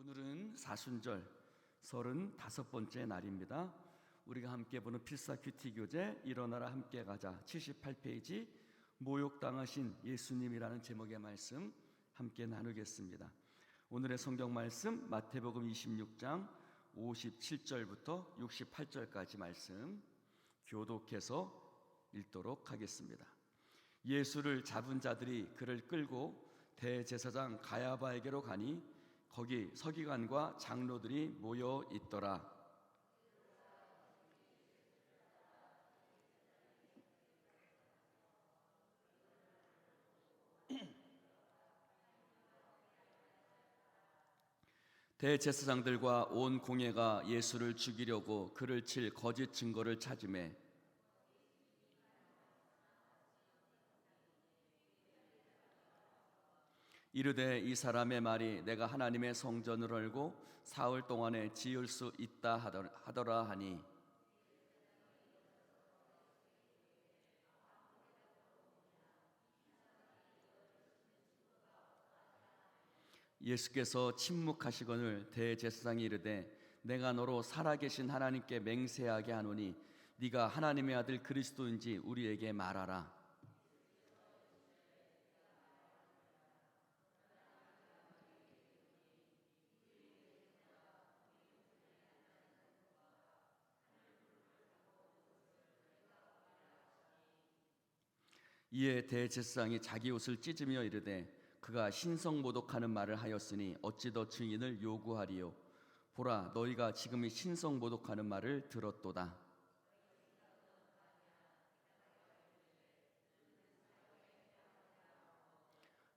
오늘은 사순절 35번째 날입니다. 우리가 함께 보는 필사 큐티 교재 일어나라 함께 가자 78페이지 모욕당하신 예수님이라는 제목의 말씀 함께 나누겠습니다. 오늘의 성경 말씀 마태복음 26장 57절부터 68절까지 말씀 교독해서 읽도록 하겠습니다. 예수를 잡은 자들이 그를 끌고 대제사장 가야바에게로 가니 거기 서기관과 장로들이 모여 있더라. 대제사장들과 온 공회가 예수를 죽이려고 그를 칠 거짓 증거를 찾으매 이르되 이 사람의 말이 내가 하나님의 성전을 얼고 사흘 동안에 지을 수 있다 하더라 하니 예수께서 침묵하시거늘 대제사장이 이르되 내가 너로 살아계신 하나님께 맹세하게 하노니 네가 하나님의 아들 그리스도인지 우리에게 말하라. 이에 대제사장이 자기 옷을 찢으며 이르되 그가 신성모독하는 말을 하였으니 어찌 더 증인을 요구하리요. 보라, 너희가 지금 이 신성모독하는 말을 들었도다.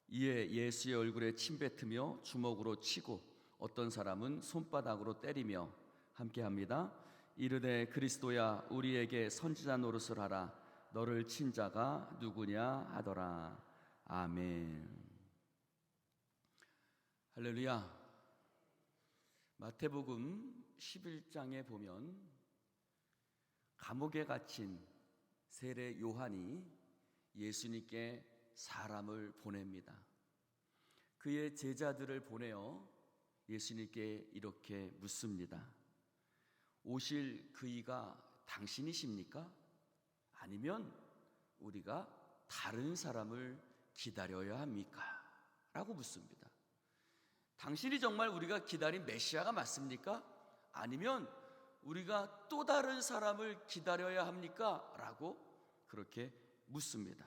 이에 예수의 얼굴에 침 뱉으며 주먹으로 치고 어떤 사람은 손바닥으로 때리며 함께합니다. 이르되 그리스도야 우리에게 선지자 노릇을 하라. 너를 친 자가 누구냐 하더라. 아멘. 할렐루야. 마태복음 11장에 보면 감옥에 갇힌 세례 요한이 예수님께 사람을 보냅니다. 그의 제자들을 보내어 예수님께 이렇게 묻습니다. 오실 그이가 당신이십니까? 아니면 우리가 다른 사람을 기다려야 합니까? 라고 묻습니다. 당신이 정말 우리가 기다린 메시아가 맞습니까? 아니면 우리가 또 다른 사람을 기다려야 합니까? 라고 그렇게 묻습니다.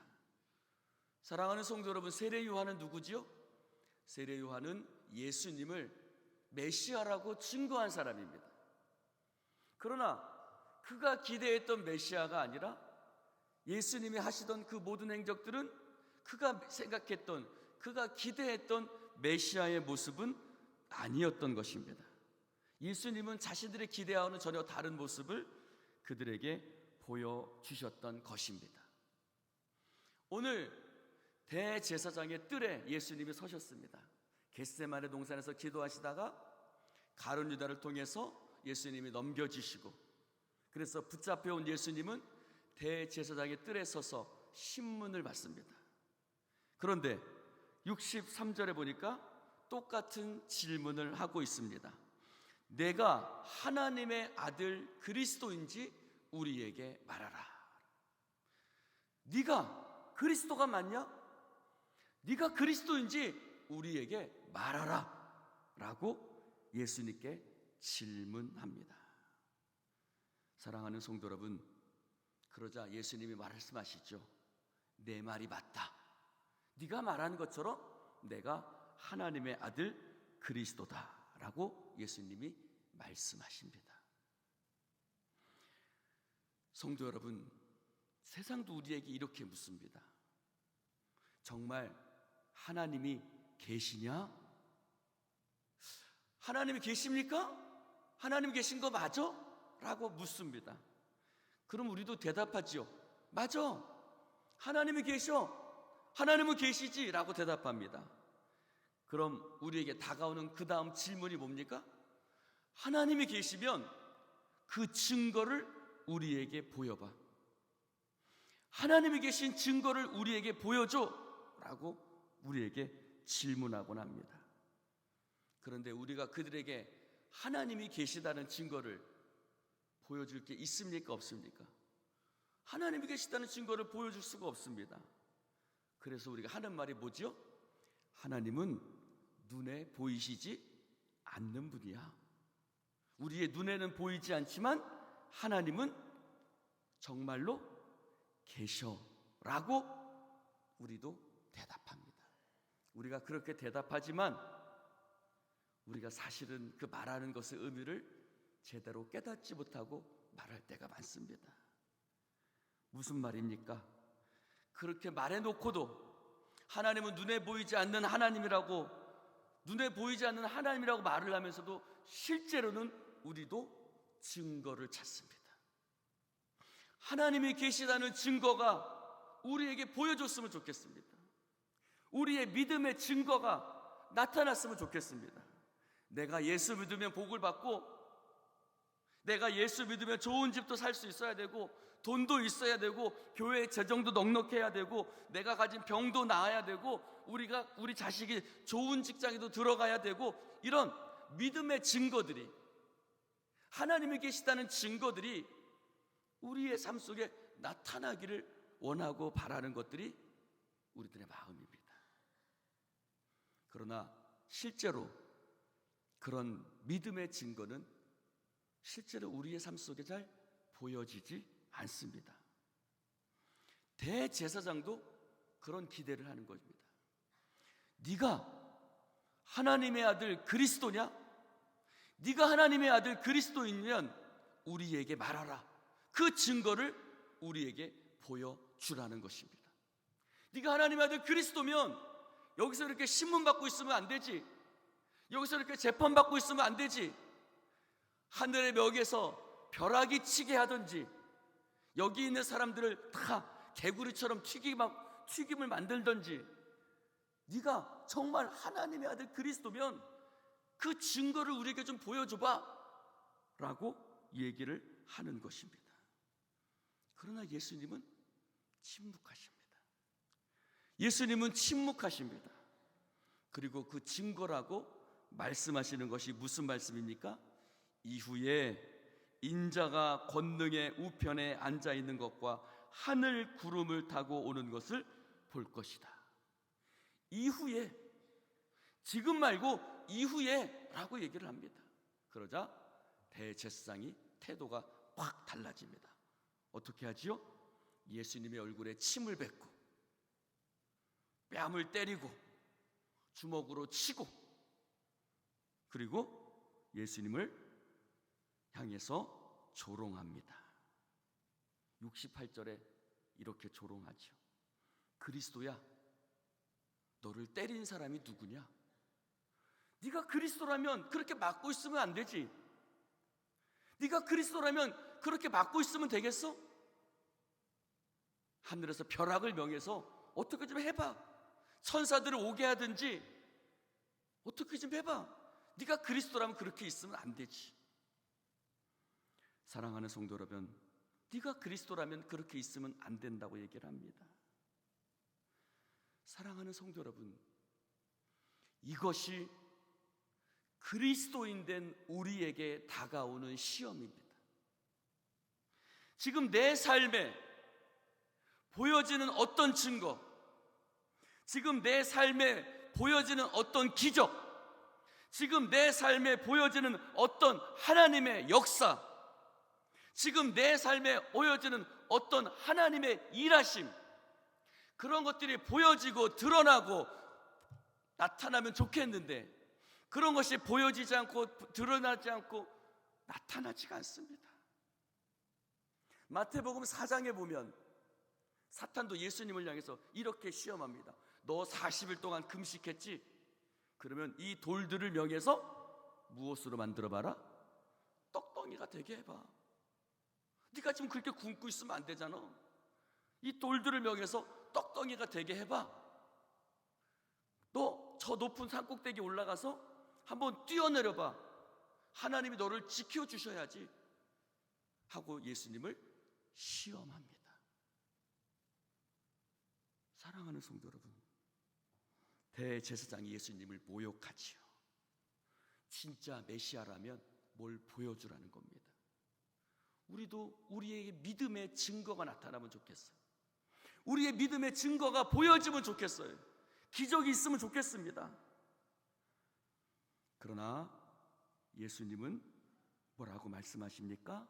사랑하는 성도 여러분, 세례 요한은 누구지요? 세례 요한은 예수님을 메시아라고 증거한 사람입니다. 그러나 그가 기대했던 메시아가 아니라 예수님이 하시던 그 모든 행적들은 그가 생각했던, 그가 기대했던 메시아의 모습은 아니었던 것입니다. 예수님은 자신들의 기대와는 전혀 다른 모습을 그들에게 보여주셨던 것입니다. 오늘 대제사장의 뜰에 예수님이 서셨습니다. 겟세마네 동산에서 기도하시다가 가룟 유다를 통해서 예수님이 넘겨주시고, 그래서 붙잡혀온 예수님은 대제사장의 뜰에 서서 신문을 받습니다. 그런데 63절에 보니까 똑같은 질문을 하고 있습니다. 내가 하나님의 아들 그리스도인지 우리에게 말하라. 네가 그리스도가 맞냐? 네가 그리스도인지 우리에게 말하라 라고 예수님께 질문합니다. 사랑하는 성도 여러분, 그러자 예수님이 말씀하시죠. 내 말이 맞다. 네가 말하는 것처럼 내가 하나님의 아들 그리스도다 라고 예수님이 말씀하십니다. 성도 여러분, 세상도 우리에게 이렇게 묻습니다. 정말 하나님이 계시냐? 하나님이 계십니까? 하나님 계신 거 맞아? 라고 묻습니다. 그럼 우리도 대답하죠. 맞아. 하나님이 계셔. 하나님은 계시지 라고 대답합니다. 그럼 우리에게 다가오는 그 다음 질문이 뭡니까? 하나님이 계시면 그 증거를 우리에게 보여봐. 하나님이 계신 증거를 우리에게 보여줘 라고 우리에게 질문하곤 합니다. 그런데 우리가 그들에게 하나님이 계시다는 증거를 보여줄 게 있습니까? 없습니까? 하나님이 계시다는 증거를 보여줄 수가 없습니다. 그래서 우리가 하는 말이 뭐죠? 하나님은 눈에 보이시지 않는 분이야. 우리의 눈에는 보이지 않지만 하나님은 정말로 계셔라고 우리도 대답합니다. 우리가 그렇게 대답하지만 우리가 사실은 그 말하는 것의 의미를 제대로 깨닫지 못하고 말할 때가 많습니다. 무슨 말입니까? 그렇게 말해놓고도 하나님은 눈에 보이지 않는 하나님이라고, 눈에 보이지 않는 하나님이라고 말을 하면서도 실제로는 우리도 증거를 찾습니다. 하나님이 계시다는 증거가 우리에게 보여줬으면 좋겠습니다. 우리의 믿음의 증거가 나타났으면 좋겠습니다. 내가 예수 믿으면 복을 받고, 내가 예수 믿으면 좋은 집도 살 수 있어야 되고, 돈도 있어야 되고, 교회 재정도 넉넉해야 되고, 내가 가진 병도 나아야 되고, 우리 자식이 좋은 직장에도 들어가야 되고, 이런 믿음의 증거들이, 하나님이 계시다는 증거들이 우리의 삶 속에 나타나기를 원하고 바라는 것들이 우리들의 마음입니다. 그러나 실제로 그런 믿음의 증거는 실제로 우리의 삶 속에 잘 보여지지 않습니다. 대제사장도 그런 기대를 하는 것입니다. 네가 하나님의 아들 그리스도냐? 네가 하나님의 아들 그리스도이면 우리에게 말하라. 그 증거를 우리에게 보여주라는 것입니다. 네가 하나님의 아들 그리스도면 여기서 이렇게 신문받고 있으면 안 되지. 여기서 이렇게 재판받고 있으면 안 되지. 하늘의 벽에서 벼락이 치게 하든지, 여기 있는 사람들을 다 개구리처럼 튀김을 만들든지, 네가 정말 하나님의 아들 그리스도면 그 증거를 우리에게 좀 보여줘봐 라고 얘기를 하는 것입니다. 그러나 예수님은 침묵하십니다. 예수님은 침묵하십니다. 그리고 그 증거라고 말씀하시는 것이 무슨 말씀입니까? 이후에 인자가 권능의 우편에 앉아 있는 것과 하늘 구름을 타고 오는 것을 볼 것이다. 이후에, 지금 말고 이후에 라고 얘기를 합니다. 그러자 대제사장이 태도가 확 달라집니다. 어떻게 하지요? 예수님의 얼굴에 침을 뱉고 뺨을 때리고 주먹으로 치고, 그리고 예수님을 향해서 조롱합니다. 68절에 이렇게 조롱하죠. 그리스도야, 너를 때린 사람이 누구냐? 네가 그리스도라면 그렇게 맞고 있으면 안 되지. 네가 그리스도라면 그렇게 맞고 있으면 되겠어? 하늘에서 벼락을 명해서 어떻게 좀 해봐. 천사들을 오게 하든지 어떻게 좀 해봐. 네가 그리스도라면 그렇게 있으면 안 되지. 사랑하는 성도 여러분, 네가 그리스도라면 그렇게 있으면 안 된다고 얘기를 합니다. 사랑하는 성도 여러분, 이것이 그리스도인 된 우리에게 다가오는 시험입니다. 지금 내 삶에 보여지는 어떤 증거, 지금 내 삶에 보여지는 어떤 기적, 지금 내 삶에 보여지는 어떤 하나님의 역사, 지금 내 삶에 보여지는 어떤 하나님의 일하심, 그런 것들이 보여지고 드러나고 나타나면 좋겠는데 그런 것이 보여지지 않고 드러나지 않고 나타나지가 않습니다. 마태복음 4장에 보면 사탄도 예수님을 향해서 이렇게 시험합니다. 너 40일 동안 금식했지? 그러면 이 돌들을 명해서 무엇으로 만들어봐라? 떡덩이가 되게 해봐. 네가 지금 그렇게 굶고 있으면 안 되잖아. 이 돌들을 명해서 떡덩이가 되게 해봐. 너 저 높은 산꼭대기에 올라가서 한번 뛰어내려봐. 하나님이 너를 지켜주셔야지 하고 예수님을 시험합니다. 사랑하는 성도 여러분, 대제사장이 예수님을 모욕하지요. 진짜 메시아라면 뭘 보여주라는 겁니다. 우리도 우리에게 믿음의 증거가 나타나면 좋겠어요. 우리의 믿음의 증거가 보여지면 좋겠어요. 기적이 있으면 좋겠습니다. 그러나 예수님은 뭐라고 말씀하십니까?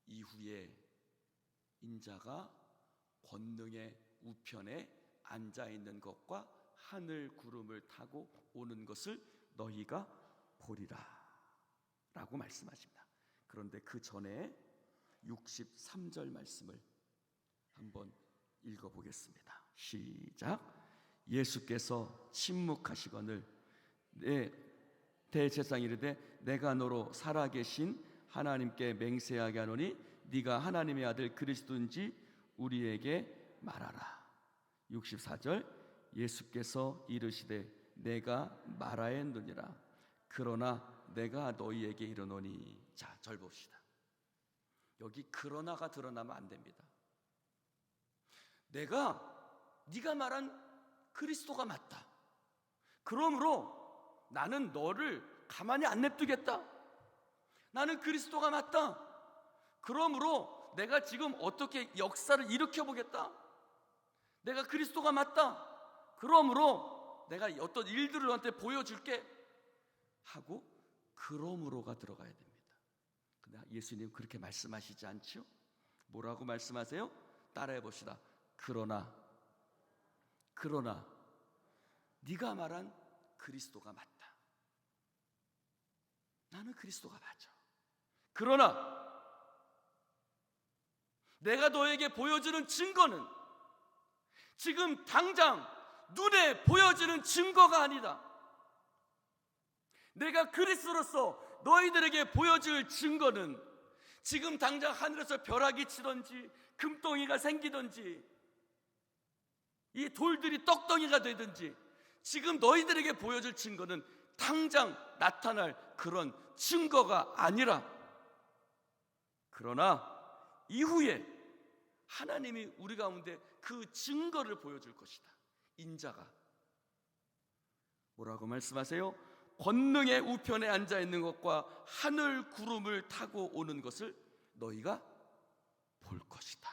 이후에 인자가 권능의 우편에 앉아있는 것과 하늘 구름을 타고 오는 것을 너희가 보리라 라고 말씀하십니다. 그런데 그 전에 63절 말씀을 한번 읽어보겠습니다. 시작. 예수께서 침묵하시거늘 대제사장이 이르되 내가 너로 살아계신 하나님께 맹세하게 하노니 네가 하나님의 아들 그리스도인지 우리에게 말하라. 64절. 예수께서 이르시되 내가 말하였느니라. 그러나 내가 너희에게 이르노니. 자, 절 봅시다. 여기 그러나가 드러나면 안 됩니다. 네가 말한 그리스도가 맞다. 그러므로 나는 너를 가만히 안 냅두겠다. 나는 그리스도가 맞다. 그러므로 내가 지금 어떻게 역사를 일으켜보겠다. 내가 그리스도가 맞다. 그러므로 내가 어떤 일들을 너한테 보여줄게 하고 그러므로가 들어가야 됩니다. 근데 예수님 그렇게 말씀하시지 않죠? 뭐라고 말씀하세요? 따라해 봅시다. 그러나 네가 말한 그리스도가 맞다. 나는 그리스도가 맞아. 그러나 내가 너에게 보여주는 증거는 지금 당장 눈에 보여지는 증거가 아니다. 내가 그리스도로서 너희들에게 보여줄 증거는 지금 당장 하늘에서 벼락이 치든지 금덩이가 생기든지 이 돌들이 떡덩이가 되든지 지금 너희들에게 보여줄 증거는 당장 나타날 그런 증거가 아니라, 그러나 이후에 하나님이 우리 가운데 그 증거를 보여줄 것이다. 인자가 뭐라고 말씀하세요? 권능의 우편에 앉아있는 것과 하늘 구름을 타고 오는 것을 너희가 볼 것이다.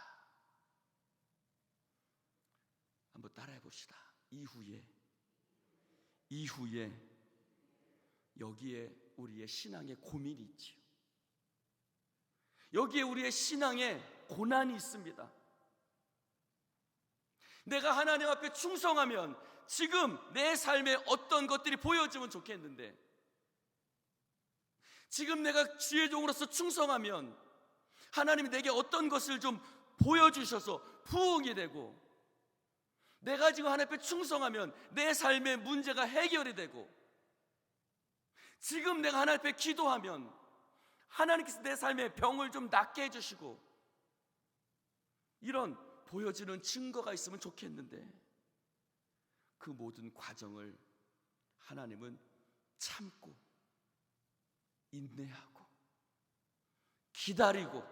한번 따라해 봅시다. 이후에 여기에 우리의 신앙의 고민이 있지요. 여기에 우리의 신앙의 고난이 있습니다. 내가 하나님 앞에 충성하면 지금 내 삶에 어떤 것들이 보여지면 좋겠는데, 지금 내가 주의 종으로서 충성하면 하나님이 내게 어떤 것을 좀 보여주셔서 부흥이 되고, 내가 지금 하나님 앞에 충성하면 내 삶의 문제가 해결이 되고, 지금 내가 하나님 앞에 기도하면 하나님께서 내 삶의 병을 좀 낫게 해주시고, 이런 보여지는 증거가 있으면 좋겠는데, 그 모든 과정을 하나님은 참고 인내하고 기다리고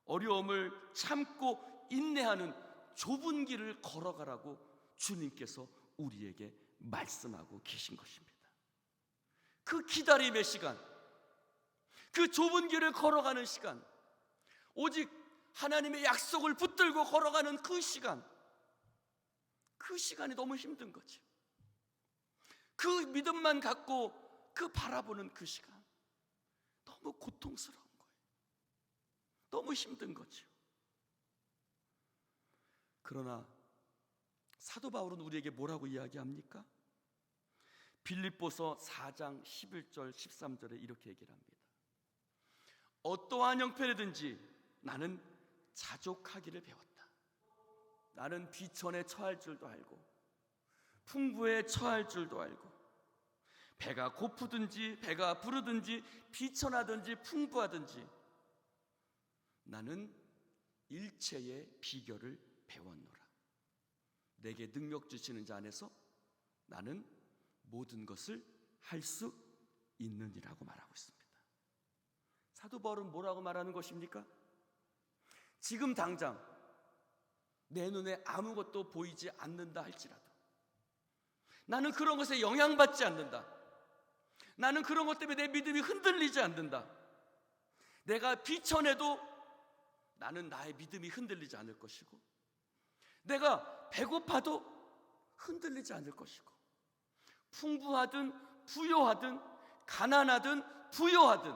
어려움을 참고 인내하는 좁은 길을 걸어가라고 주님께서 우리에게 말씀하고 계신 것입니다. 그 기다림의 시간, 그 좁은 길을 걸어가는 시간, 오직 하나님의 약속을 붙들고 걸어가는 그 시간이 너무 힘든 거죠. 그 믿음만 갖고 그 바라보는 그 시간, 너무 고통스러운 거예요. 너무 힘든 거죠. 그러나 사도 바울은 우리에게 뭐라고 이야기합니까? 빌립보서 4장 11절 13절에 이렇게 얘기를 합니다. 어떠한 형편이든지 나는 자족하기를 배웠다. 나는 비천에 처할 줄도 알고 풍부에 처할 줄도 알고, 배가 고프든지 배가 부르든지 비천하든지 풍부하든지 나는 일체의 비결을 배웠노라. 내게 능력 주시는 자 안에서 나는 모든 것을 할 수 있느니라고 말하고 있습니다. 사도 바울은 뭐라고 말하는 것입니까? 지금 당장 내 눈에 아무것도 보이지 않는다 할지라도 나는 그런 것에 영향받지 않는다. 나는 그런 것 때문에 내 믿음이 흔들리지 않는다. 내가 비천해도 나는 나의 믿음이 흔들리지 않을 것이고, 내가 배고파도 흔들리지 않을 것이고, 풍부하든 부요하든 가난하든 부요하든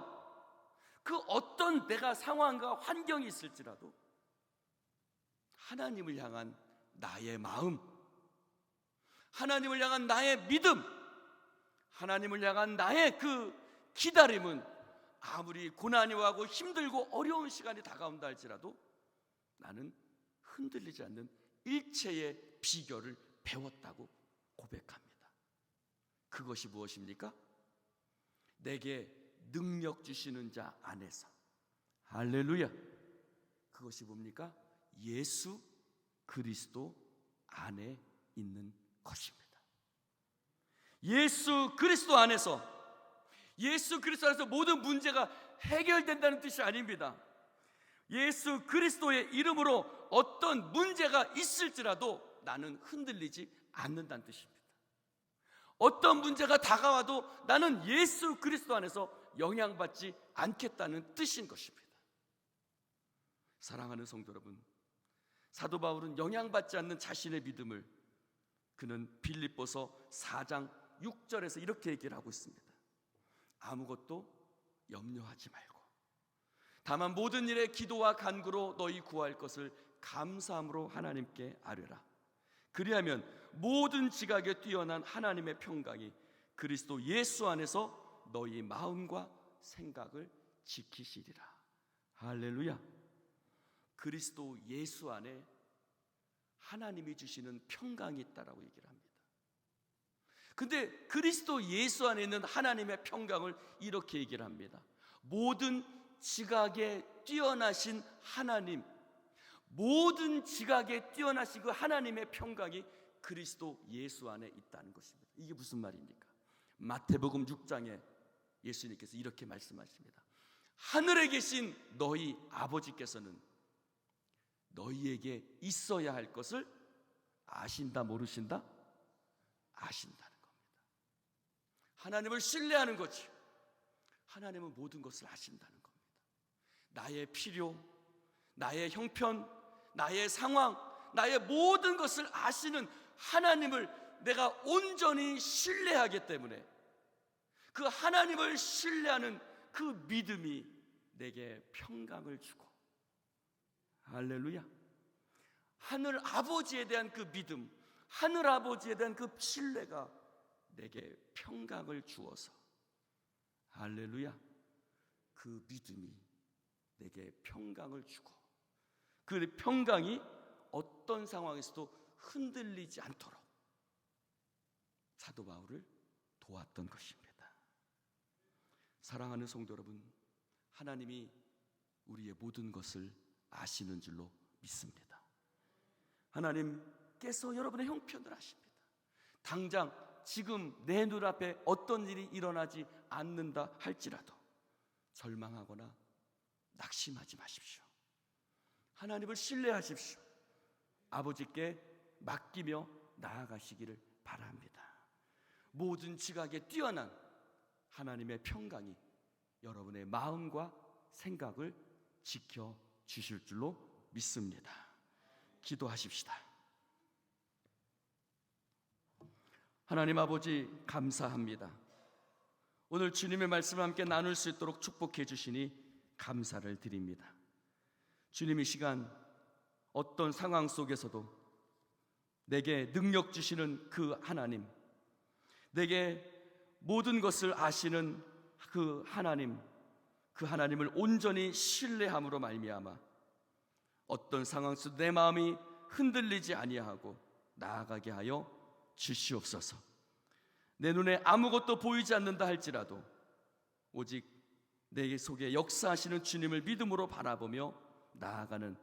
그 어떤 내가 상황과 환경이 있을지라도 하나님을 향한 나의 마음, 하나님을 향한 나의 믿음, 하나님을 향한 나의 그 기다림은 아무리 고난이 오고 힘들고 어려운 시간이 다가온다 할지라도 나는 흔들리지 않는 일체의 비결을 배웠다고 고백합니다. 그것이 무엇입니까? 내게 능력 주시는 자 안에서. 할렐루야. 그것이 뭡니까? 예수 그리스도 안에 있는 것입니다. 예수 그리스도 안에서, 예수 그리스도 안에서 모든 문제가 해결된다는 뜻이 아닙니다. 예수 그리스도의 이름으로 어떤 문제가 있을지라도 나는 흔들리지 않는다는 뜻입니다. 어떤 문제가 다가와도 나는 예수 그리스도 안에서 영향받지 않겠다는 뜻인 것입니다. 사랑하는 성도 여러분, 사도 바울은 영향받지 않는 자신의 믿음을 그는 빌립보서 4장 6절에서 이렇게 얘기를 하고 있습니다. 아무것도 염려하지 말고 다만 모든 일에 기도와 간구로 너희 구할 것을 감사함으로 하나님께 아뢰라. 그리하면 모든 지각에 뛰어난 하나님의 평강이 그리스도 예수 안에서 너희 마음과 생각을 지키시리라. 할렐루야. 그리스도 예수 안에 하나님이 주시는 평강이 있다라고 얘기를 합니다. 근데 그리스도 예수 안에 있는 하나님의 평강을 이렇게 얘기를 합니다. 모든 지각에 뛰어나신 하나님, 모든 지각에 뛰어나신 그 하나님의 평강이 그리스도 예수 안에 있다는 것입니다. 이게 무슨 말입니까? 마태복음 6장에 예수님께서 이렇게 말씀하십니다. 하늘에 계신 너희 아버지께서는 너희에게 있어야 할 것을 아신다, 모르신다? 아신다는 겁니다. 하나님을 신뢰하는 거지. 하나님은 모든 것을 아신다는 겁니다. 나의 필요, 나의 형편, 나의 상황, 나의 모든 것을 아시는 하나님을 내가 온전히 신뢰하기 때문에 그 하나님을 신뢰하는 그 믿음이 내게 평강을 주고, 할렐루야, 하늘 아버지에 대한 그 믿음, 하늘 아버지에 대한 그 신뢰가 내게 평강을 주어서, 할렐루야, 그 믿음이 내게 평강을 주고 그 평강이 어떤 상황에서도 흔들리지 않도록 사도 바울을 도왔던 것입니다. 사랑하는 성도 여러분, 하나님이 우리의 모든 것을 아시는 줄로 믿습니다. 하나님께서 여러분의 형편을 아십니다. 당장 지금 내 눈앞에 어떤 일이 일어나지 않는다 할지라도 절망하거나 낙심하지 마십시오. 하나님을 신뢰하십시오. 아버지께 맡기며 나아가시기를 바랍니다. 모든 지각에 뛰어난 하나님의 평강이 여러분의 마음과 생각을 지켜주실 줄로 믿습니다. 기도하십시다. 하나님 아버지, 감사합니다. 오늘 주님의 말씀을 함께 나눌 수 있도록 축복해 주시니 감사를 드립니다. 주님, 이 시간 어떤 상황 속에서도 내게 능력 주시는 그 하나님, 내게 모든 것을 아시는 그 하나님, 그 하나님을 온전히 신뢰함으로 말미암아 어떤 상황 속 내 마음이 흔들리지 아니하고 나아가게 하여 주시옵소서. 내 눈에 아무것도 보이지 않는다 할지라도 오직 내 속에 역사하시는 주님을 믿음으로 바라보며 나아가는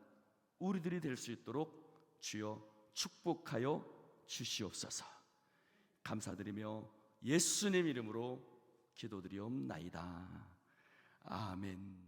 우리들이 될 수 있도록 주여 축복하여 주시옵소서. 감사드리며 예수님 이름으로 기도드리옵나이다. 아멘.